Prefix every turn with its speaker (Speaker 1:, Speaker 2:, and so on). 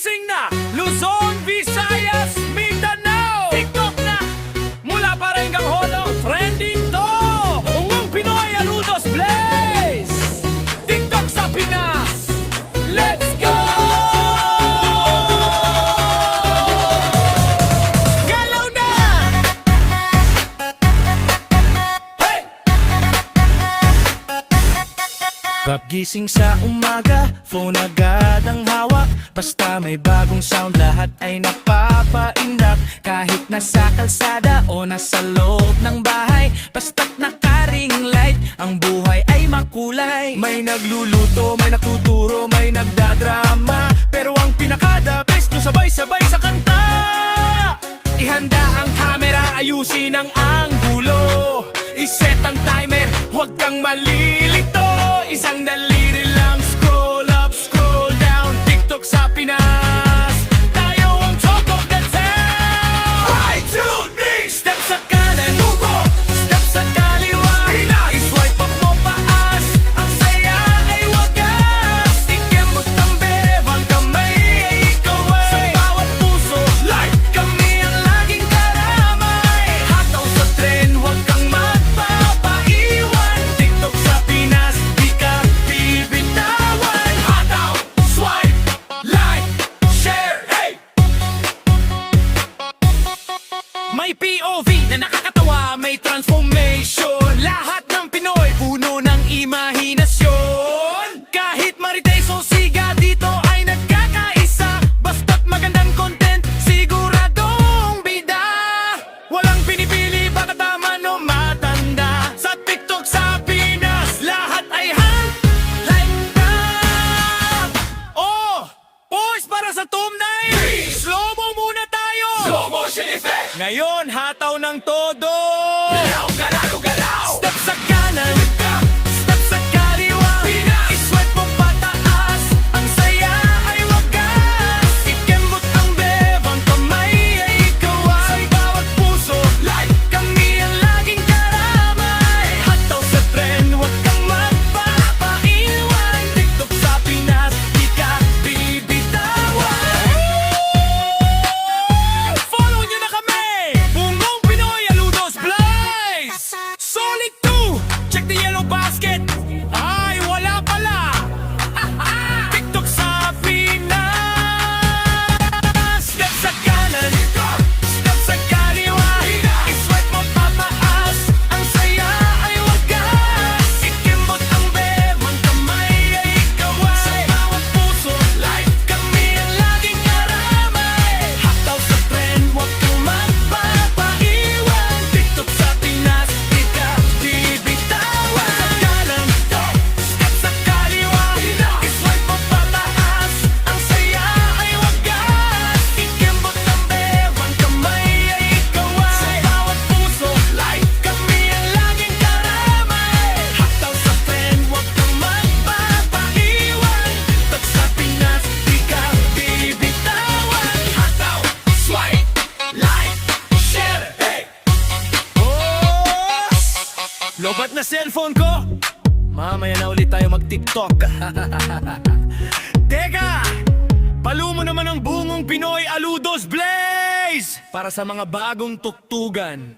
Speaker 1: Gising na! Luzon, Visayas, Mindanao! TikTok na! Mula pa rin hanggang holo, trending to! Ungong Pinoy, Aludos Blaze! TikTok sa Pinas! Let's go! Galaw na! Hey! Paggising sa umaga, phone agad ang hawak. Basta may bagong sound, lahat ay napapaindak. Kahit nasa kalsada o nasa loob ng bahay, basta't nakaring light, ang buhay ay makulay. May nagluluto, may nakuturo, may nagdadrama, pero ang pinaka-the best nyo sabay-sabay sa kanta. Ihanda ang camera, ayusin ang anggulo, iset ang timer, huwag kang malilito. Isang daliri lang, scroll up, scroll down. TikTok sa Pinas, tayo ang talk of the town. Right to me, step sa kanan, tubo, step sa kaliwa, Pinas. I-swipe up mo paas, ang saya ay wagas. Ikembot ang bebang kamay ay ikaw ay sa bawat puso, like kami ang laging karamay. Hataw sa tren, huwag kang magpapaiwan. TikTok sa Pinas, di ka bibitawan. Hataw, swipe, like, share, hey! May POV na nakakatawa, may transformation. Lahat ng Pinoy, puno ng imahinasyon. Kahit marites o siga, dito ay nagkakaisa. Basta't magandang content, siguradong bida. Walang pinipili, baka tama o matanda. Sa TikTok sa Pinas, lahat ay like na. Oh, boys, para sa thumbnail, slow-mo muna tayo. Slow motion effect. Ngayon, hataw ng todo. Galaw, galaw, galaw. Step sa kanan, step sa kaliwa, i-swipe mo pataas, ang saya ay wagas. Ikembot ang bebang kamay ay ikaw ay sa bawat puso, like kami ang laging karamay. Hataw sa tren, huwag kang magpapaiwan. TikTok sa Pinas, di ka bibitawan. Follow nyo na kami! Ungong Pinoy, Aludos Blaze! Solid 2! Check the yellow basket! Ay, wala pala! TikTok sa Pinas! Step sa kanan, step sa kaliwa, i-swipe mo pataas, ang saya ay wagas. Ikembot ang bebang kamay ay ikaw ay sa bawat puso, like kami ang laging karamay. Hataw sa tren, huwag kang magpapaiwan. TikTok sa Pinas, di ka bibitawan. Sa kanan, step sa kaliwa, i-swipe mo pataas, ang saya ay wagas. Ikembot ang bebang kamay ay ikaw ay sa bawat puso, like kami ang laging karamay. Hataw sa tren, huwag kang magpapaiwan. TikTok sa Pinas, di ka bibitawan. Hataw, swipe, like, share, hey! Oh! Lobat na cellphone ko! Mamaya na ulit tayo mag-TikTok. Teka! Palo mo naman ang bungong Pinoy, Aludos Blaze! Para sa mga bagong tuktugan.